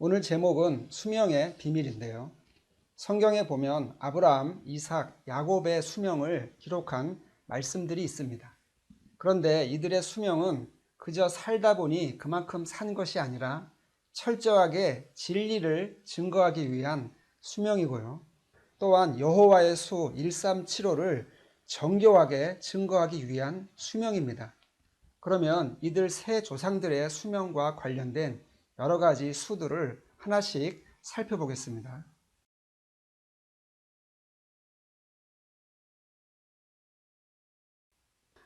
오늘 제목은 수명의 비밀인데요. 성경에 보면 아브라함, 이삭, 야곱의 수명을 기록한 말씀들이 있습니다. 그런데 이들의 수명은 그저 살다 보니 그만큼 산 것이 아니라 철저하게 진리를 증거하기 위한 수명이고요. 또한 여호와의 수 1375를 정교하게 증거하기 위한 수명입니다. 그러면 이들 세 조상들의 수명과 관련된 여러 가지 수들을 하나씩 살펴보겠습니다.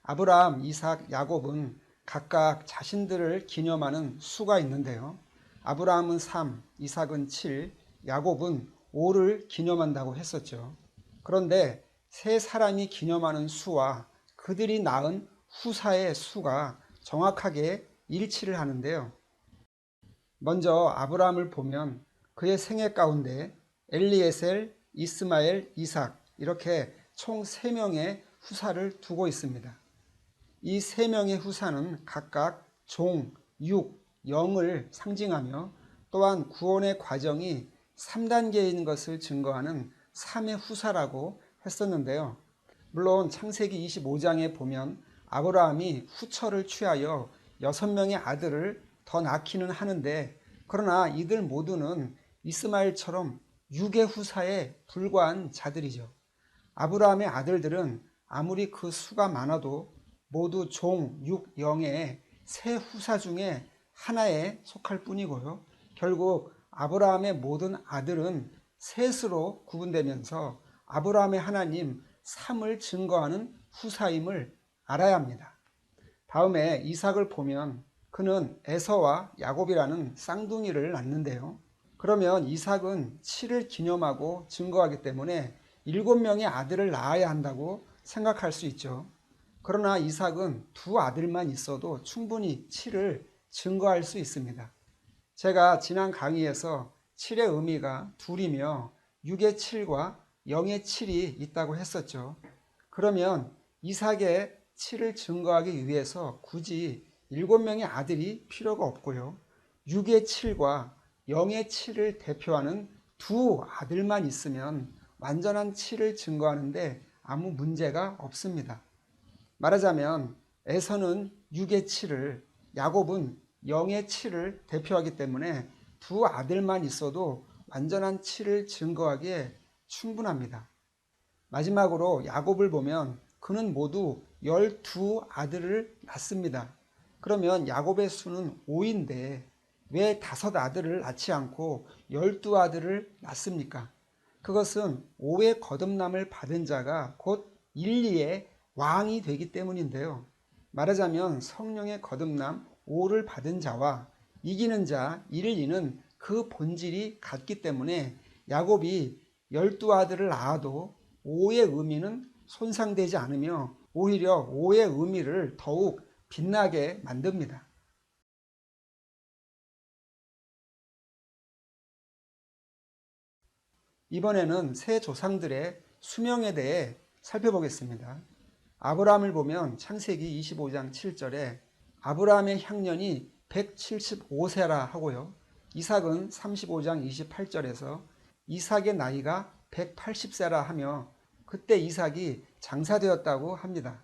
아브라함, 이삭, 야곱은 각각 자신들을 기념하는 수가 있는데요. 아브라함은 3, 이삭은 7, 야곱은 5를 기념한다고 했었죠. 그런데 세 사람이 기념하는 수와 그들이 낳은 후사의 수가 정확하게 일치를 하는데요. 먼저 아브라함을 보면 그의 생애 가운데 엘리에셀, 이스마엘, 이삭 이렇게 총 3명의 후사를 두고 있습니다. 이 3명의 후사는 각각 종, 육, 영을 상징하며 또한 구원의 과정이 3단계인 것을 증거하는 3의 후사라고 했었는데요. 물론 창세기 25장에 보면 아브라함이 후처를 취하여 6명의 아들을 더 낳기는 하는데, 그러나 이들 모두는 이스마엘처럼 육의 후사에 불과한 자들이죠. 아브라함의 아들들은 아무리 그 수가 많아도 모두 종, 육, 영의 세 후사 중에 하나에 속할 뿐이고요. 결국 아브라함의 모든 아들은 셋으로 구분되면서 아브라함의 하나님 3을 증거하는 후사임을 알아야 합니다. 다음에 이삭을 보면 그는 에서와 야곱이라는 쌍둥이를 낳는데요. 그러면 이삭은 7을 기념하고 증거하기 때문에 7명의 아들을 낳아야 한다고 생각할 수 있죠. 그러나 이삭은 2 아들만 있어도 충분히 7을 증거할 수 있습니다. 제가 지난 강의에서 7의 의미가 2이며 6의 7과 0의 7이 있다고 했었죠. 그러면 이삭의 7을 증거하기 위해서 굳이 7명의 아들이 필요가 없고요. 6의 7과 0의 7을 대표하는 2 아들만 있으면 완전한 7을 증거하는데 아무 문제가 없습니다. 말하자면 에서는 6의 7을, 야곱은 0의 7을 대표하기 때문에 2 아들만 있어도 완전한 7을 증거하기에 충분합니다. 마지막으로 야곱을 보면 그는 모두 12 아들을 낳습니다. 그러면 야곱의 수는 5인데 왜 5 아들을 낳지 않고 12 아들을 낳습니까? 그것은 5의 거듭남을 받은 자가 곧 1, 2의 왕이 되기 때문인데요. 말하자면 성령의 거듭남 5를 받은 자와 이기는 자 1, 2는 그 본질이 같기 때문에 야곱이 12 아들을 낳아도 5의 의미는 손상되지 않으며 오히려 5의 의미를 더욱 빛나게 만듭니다. 이번에는 세 조상들의 수명에 대해 살펴보겠습니다. 아브라함을 보면 창세기 25장 7절에 아브라함의 향년이 175세라 하고요. 이삭은 35장 28절에서 이삭의 나이가 180세라 하며 그때 이삭이 장사되었다고 합니다.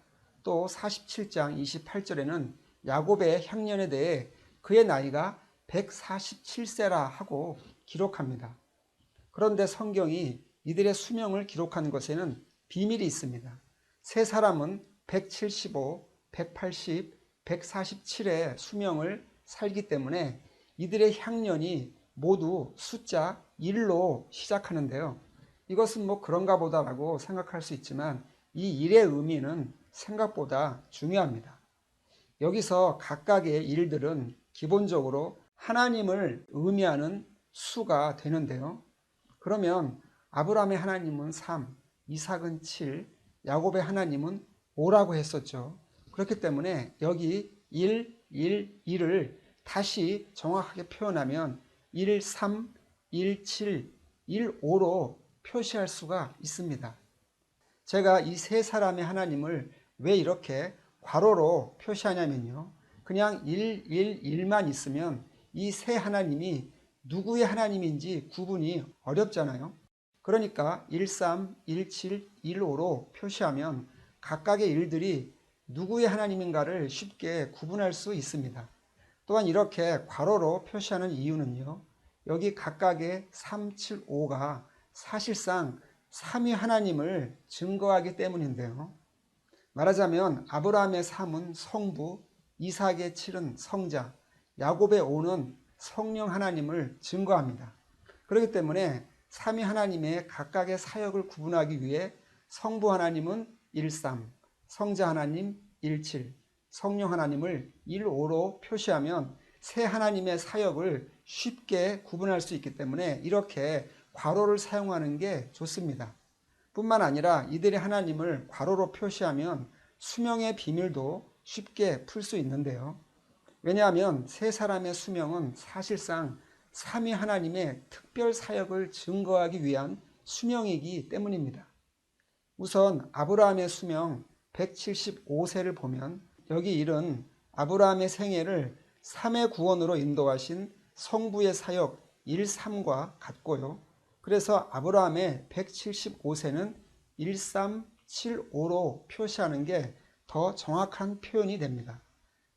또 47장 28절에는 야곱의 향년에 대해 그의 나이가 147세라 하고 기록합니다. 그런데 성경이 이들의 수명을 기록한 것에는 비밀이 있습니다. 세 사람은 175, 180, 147의 수명을 살기 때문에 이들의 향년이 모두 숫자 1로 시작하는데요. 이것은 뭐 그런가 보다라고 생각할 수 있지만 이 일의 의미는 생각보다 중요합니다. 여기서 각각의 일들은 기본적으로 하나님을 의미하는 수가 되는데요. 그러면 아브라함의 하나님은 3, 이삭은 7, 야곱의 하나님은 5라고 했었죠. 그렇기 때문에 여기 1, 1, 1을 다시 정확하게 표현하면 1, 3, 1, 7, 1, 5로 표시할 수가 있습니다. 제가 이 세 사람의 하나님을 왜 이렇게 괄호로 표시하냐면요. 그냥 1, 1, 1만 있으면 이 세 하나님이 누구의 하나님인지 구분이 어렵잖아요. 그러니까 13, 17, 15로 표시하면 각각의 일들이 누구의 하나님인가를 쉽게 구분할 수 있습니다. 또한 이렇게 괄호로 표시하는 이유는요. 여기 각각의 3, 7, 5가 사실상 삼위 하나님을 증거하기 때문인데요. 말하자면 아브라함의 3은 성부, 이삭의 7은 성자, 야곱의 5는 성령 하나님을 증거합니다. 그렇기 때문에 삼위 하나님의 각각의 사역을 구분하기 위해 성부 하나님은 13, 성자 하나님 17, 성령 하나님을 15로 표시하면 세 하나님의 사역을 쉽게 구분할 수 있기 때문에 이렇게 괄호를 사용하는 게 좋습니다. 뿐만 아니라 이들의 하나님을 괄호로 표시하면 수명의 비밀도 쉽게 풀 수 있는데요. 왜냐하면 세 사람의 수명은 사실상 삼위 하나님의 특별 사역을 증거하기 위한 수명이기 때문입니다. 우선 아브라함의 수명 175세를 보면 여기 일은 아브라함의 생애를 3의 구원으로 인도하신 성부의 사역 1, 3과 같고요. 그래서 아브라함의 175세는 1375로 표시하는 게 더 정확한 표현이 됩니다.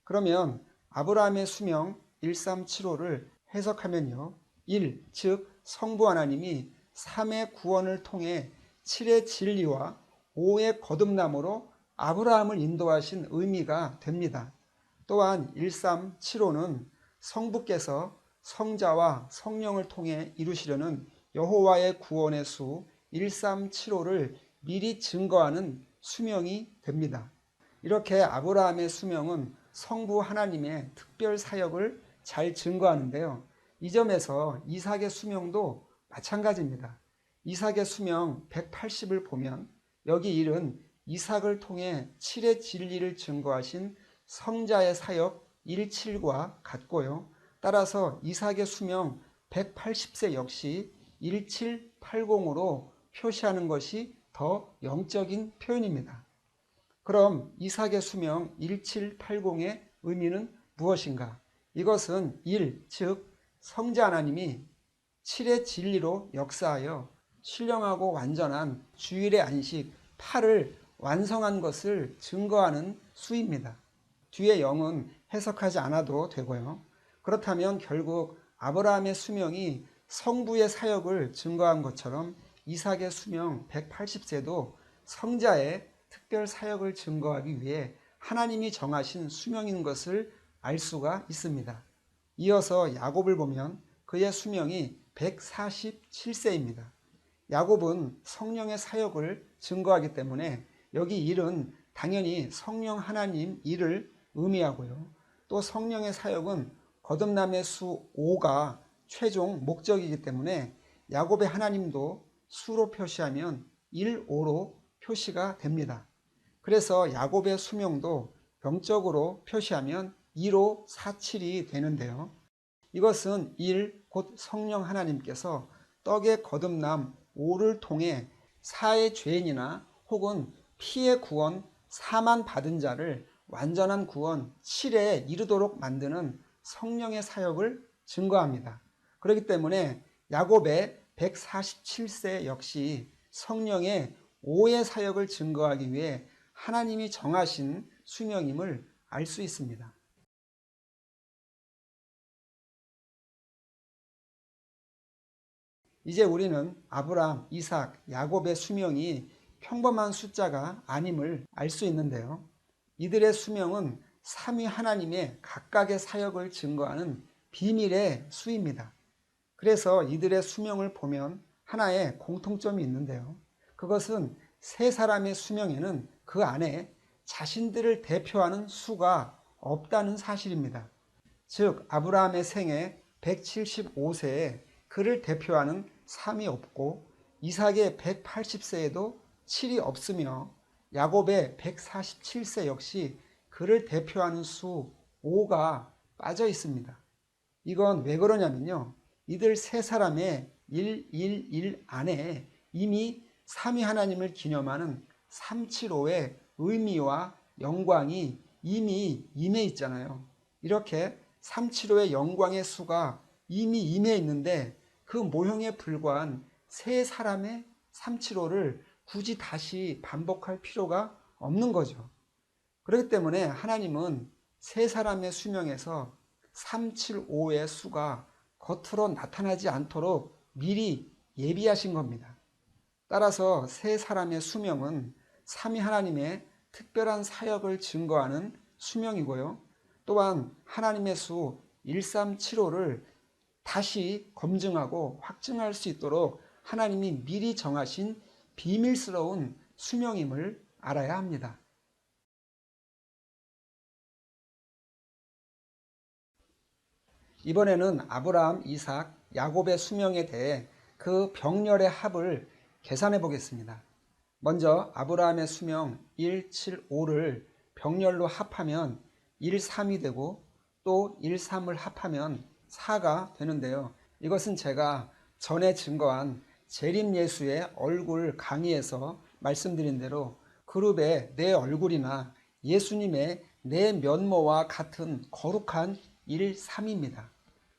그러면 아브라함의 수명 1375를 해석하면요. 1. 즉 성부 하나님이 3의 구원을 통해 7의 진리와 5의 거듭남으로 아브라함을 인도하신 의미가 됩니다. 또한 1375는 성부께서 성자와 성령을 통해 이루시려는 여호와의 구원의 수 1375를 미리 증거하는 수명이 됩니다. 이렇게 아브라함의 수명은 성부 하나님의 특별 사역을 잘 증거하는데요. 이 점에서 이삭의 수명도 마찬가지입니다. 이삭의 수명 180을 보면 여기 일은 이삭을 통해 7의 진리를 증거하신 성자의 사역 17과 같고요. 따라서 이삭의 수명 180세 역시 1780으로 표시하는 것이 더 영적인 표현입니다. 그럼 이삭의 수명 1780의 의미는 무엇인가? 이것은 1, 즉 성자 하나님이 7의 진리로 역사하여 신령하고 완전한 주일의 안식 8을 완성한 것을 증거하는 수입니다. 뒤에 0은 해석하지 않아도 되고요. 그렇다면 결국 아브라함의 수명이 성부의 사역을 증거한 것처럼 이삭의 수명 180세도 성자의 특별 사역을 증거하기 위해 하나님이 정하신 수명인 것을 알 수가 있습니다. 이어서 야곱을 보면 그의 수명이 147세입니다. 야곱은 성령의 사역을 증거하기 때문에 여기 일은 당연히 성령 하나님 일을 의미하고요. 또 성령의 사역은 거듭남의 수 5가 최종 목적이기 때문에 야곱의 하나님도 수로 표시하면 1, 5로 표시가 됩니다. 그래서 야곱의 수명도 병적으로 표시하면 2로 47이 되는데요. 이것은 1, 곧 성령 하나님께서 떡의 거듭남 5를 통해 사의 죄인이나 혹은 피의 구원 4만 받은 자를 완전한 구원 7에 이르도록 만드는 성령의 사역을 증거합니다. 그렇기 때문에 야곱의 147세 역시 성령의 5의 사역을 증거하기 위해 하나님이 정하신 수명임을 알 수 있습니다. 이제 우리는 아브라함, 이삭, 야곱의 수명이 평범한 숫자가 아님을 알 수 있는데요. 이들의 수명은 삼위 하나님의 각각의 사역을 증거하는 비밀의 수입니다. 그래서 이들의 수명을 보면 하나의 공통점이 있는데요. 그것은 세 사람의 수명에는 그 안에 자신들을 대표하는 수가 없다는 사실입니다. 즉 아브라함의 생애 175세에 그를 대표하는 3이 없고 이삭의 180세에도 7이 없으며 야곱의 147세 역시 그를 대표하는 수 5가 빠져 있습니다. 이건 왜 그러냐면요. 이들 세 사람의 111 안에 이미 삼위 하나님을 기념하는 375의 의미와 영광이 이미 임해 있잖아요. 이렇게 375의 영광의 수가 이미 임해 있는데 그 모형에 불과한 세 사람의 375를 굳이 다시 반복할 필요가 없는 거죠. 그렇기 때문에 하나님은 세 사람의 수명에서 375의 수가 겉으로 나타나지 않도록 미리 예비하신 겁니다. 따라서 세 사람의 수명은 삼위 하나님의 특별한 사역을 증거하는 수명이고요. 또한 하나님의 수 1375를 다시 검증하고 확증할 수 있도록 하나님이 미리 정하신 비밀스러운 수명임을 알아야 합니다. 이번에는 아브라함, 이삭, 야곱의 수명에 대해 그 병렬의 합을 계산해 보겠습니다. 먼저 아브라함의 수명 175를 병렬로 합하면 13이 되고 또 13을 합하면 4가 되는데요. 이것은 제가 전에 증거한 재림 예수의 얼굴 강의에서 말씀드린 대로 그룹의 내 얼굴이나 예수님의 내 면모와 같은 거룩한 13입니다.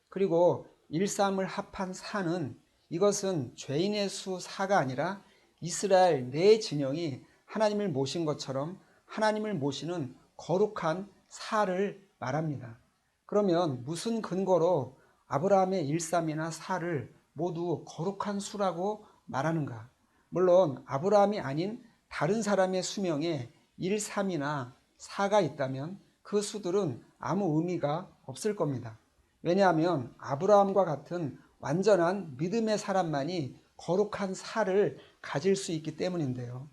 그리고 13을 합한 4는 이것은 죄인의 수 4가 아니라 이스라엘 내 진영이 하나님을 모신 것처럼 하나님을 모시는 거룩한 4를 말합니다. 그러면 무슨 근거로 아브라함의 13이나 4를 모두 거룩한 수라고 말하는가? 물론 아브라함이 아닌 다른 사람의 수명에 13이나 4가 있다면 그 수들은 아무 의미가 없을 겁니다. 왜냐하면 아브라함과 같은 완전한 믿음의 사람만이 거룩한 사를 가질 수 있기 때문인데요.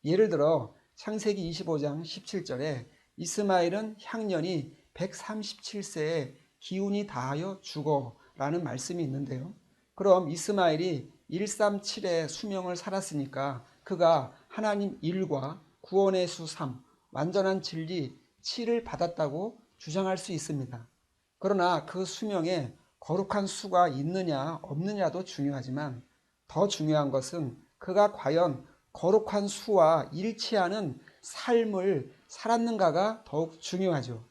예를 들어 창세기 25장 17절에 이스마엘은 향년이 137세에 기운이 다하여 죽어 라는 말씀이 있는데요. 그럼 이스마엘이 137의 수명을 살았으니까 그가 하나님 1과 구원의 수 3, 완전한 진리 7을 받았다고 주장할 수 있습니다. 그러나 그 수명에 거룩한 수가 있느냐 없느냐도 중요하지만 더 중요한 것은 그가 과연 거룩한 수와 일치하는 삶을 살았는가가 더욱 중요하죠.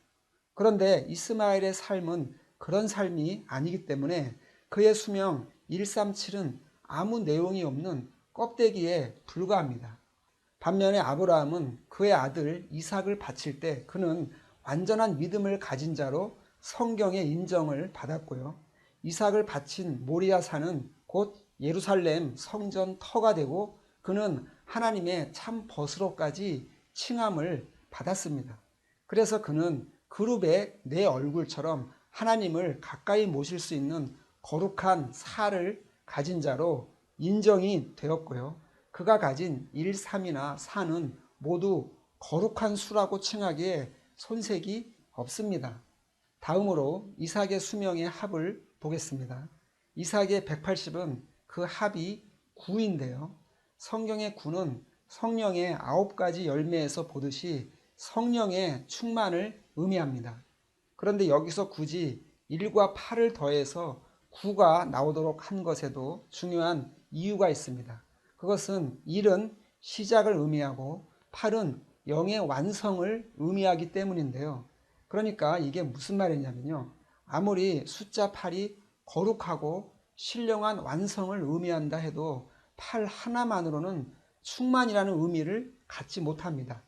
그런데 이스마엘의 삶은 그런 삶이 아니기 때문에 그의 수명 137은 아무 내용이 없는 껍데기에 불과합니다. 반면에 아브라함은 그의 아들 이삭을 바칠 때 그는 완전한 믿음을 가진 자로 성경의 인정을 받았고요. 이삭을 바친 모리아산은 곧 예루살렘 성전 터가 되고 그는 하나님의 참 벗으로까지 칭함을 받았습니다. 그래서 그는 그룹의 내 얼굴처럼 하나님을 가까이 모실 수 있는 거룩한 사를 가진 자로 인정이 되었고요. 그가 가진 1, 3이나 4는 모두 거룩한 수라고 칭하기에 손색이 없습니다. 다음으로 이삭의 수명의 합을 보겠습니다. 이삭의 180은 그 합이 9인데요. 성경의 9는 성령의 9가지 열매에서 보듯이 성령의 충만을 의미합니다. 그런데 여기서 굳이 1과 8을 더해서 9가 나오도록 한 것에도 중요한 이유가 있습니다. 그것은 1은 시작을 의미하고 8은 영의 완성을 의미하기 때문인데요. 그러니까 이게 무슨 말이냐면요. 아무리 숫자 8이 거룩하고 신령한 완성을 의미한다 해도 8 하나만으로는 충만이라는 의미를 갖지 못합니다.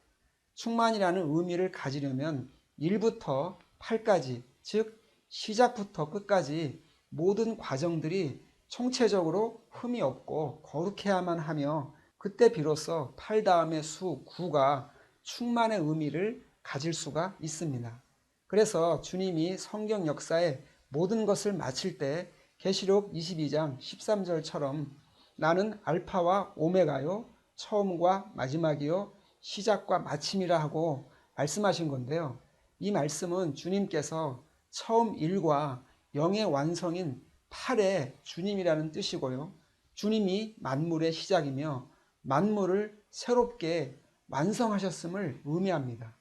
충만이라는 의미를 가지려면 1부터 8까지, 즉 시작부터 끝까지 모든 과정들이 총체적으로 흠이 없고 거룩해야만 하며 그때 비로소 8 다음의 수 9가 충만의 의미를 가질 수가 있습니다. 그래서 주님이 성경 역사의 모든 것을 마칠 때 계시록 22장 13절처럼 나는 알파와 오메가요 처음과 마지막이요 시작과 마침이라 하고 말씀하신 건데요. 이 말씀은 주님께서 처음 1과 영의 완성인 8의 주님이라는 뜻이고요. 주님이 만물의 시작이며 만물을 새롭게 완성하셨음을 의미합니다.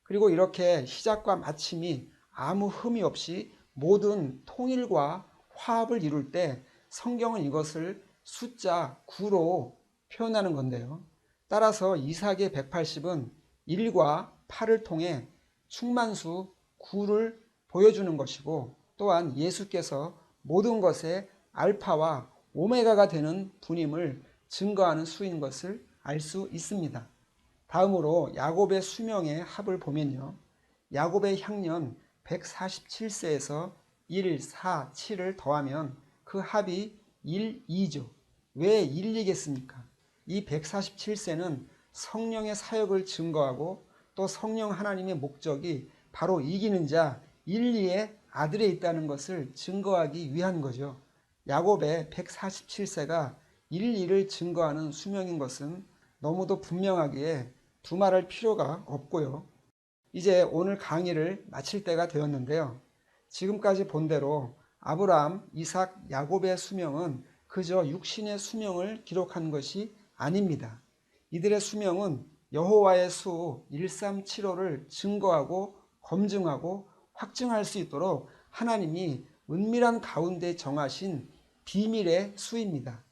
그리고 이렇게 시작과 마침이 아무 흠이 없이 모든 통일과 화합을 이룰 때 성경은 이것을 숫자 9로 표현하는 건데요. 따라서 이삭의 180은 1과 8을 통해 충만수 9를 보여주는 것이고 또한 예수께서 모든 것에 알파와 오메가가 되는 분임을 증거하는 수인 것을 알 수 있습니다. 다음으로 야곱의 수명의 합을 보면요. 야곱의 향년 147세에서 1, 4, 7을 더하면 그 합이 1, 2죠. 왜 1이겠습니까? 이 147세는 성령의 사역을 증거하고 또 성령 하나님의 목적이 바로 이기는 자 1, 2의 아들에 있다는 것을 증거하기 위한 거죠. 야곱의 147세가 1, 2를 증거하는 수명인 것은 너무도 분명하기에 두말할 필요가 없고요. 이제 오늘 강의를 마칠 때가 되었는데요. 지금까지 본 대로 아브라함, 이삭, 야곱의 수명은 그저 육신의 수명을 기록한 것이 아닙니다. 이들의 수명은 여호와의 수 1375를 증거하고 검증하고 확증할 수 있도록 하나님이 은밀한 가운데 정하신 비밀의 수입니다.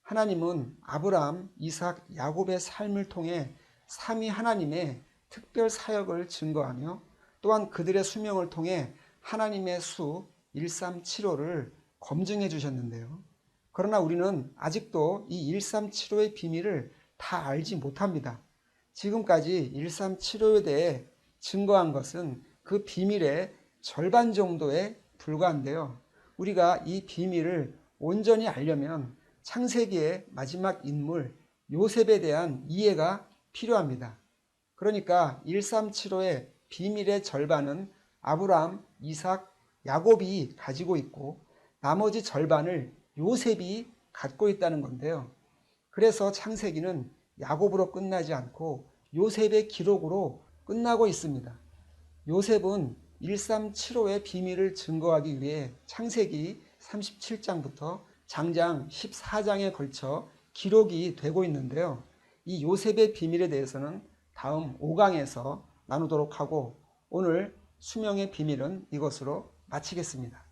하나님은 아브라함, 이삭, 야곱의 삶을 통해 삼위 하나님의 특별 사역을 증거하며 또한 그들의 수명을 통해 하나님의 수 1375를 검증해 주셨는데요. 그러나 우리는 아직도 이 1375의 비밀을 다 알지 못합니다. 지금까지 1375에 대해 증거한 것은 그 비밀의 절반 정도에 불과한데요. 우리가 이 비밀을 온전히 알려면 창세기의 마지막 인물 요셉에 대한 이해가 필요합니다. 그러니까 1375의 비밀의 절반은 아브라함, 이삭, 야곱이 가지고 있고 나머지 절반을 요셉이 갖고 있다는 건데요. 그래서 창세기는 야곱으로 끝나지 않고 요셉의 기록으로 끝나고 있습니다. 요셉은 1375의 비밀을 증거하기 위해 창세기 37장부터 장장 14장에 걸쳐 기록이 되고 있는데요. 이 요셉의 비밀에 대해서는 다음 5강에서 나누도록 하고 오늘 수명의 비밀은 이것으로 마치겠습니다.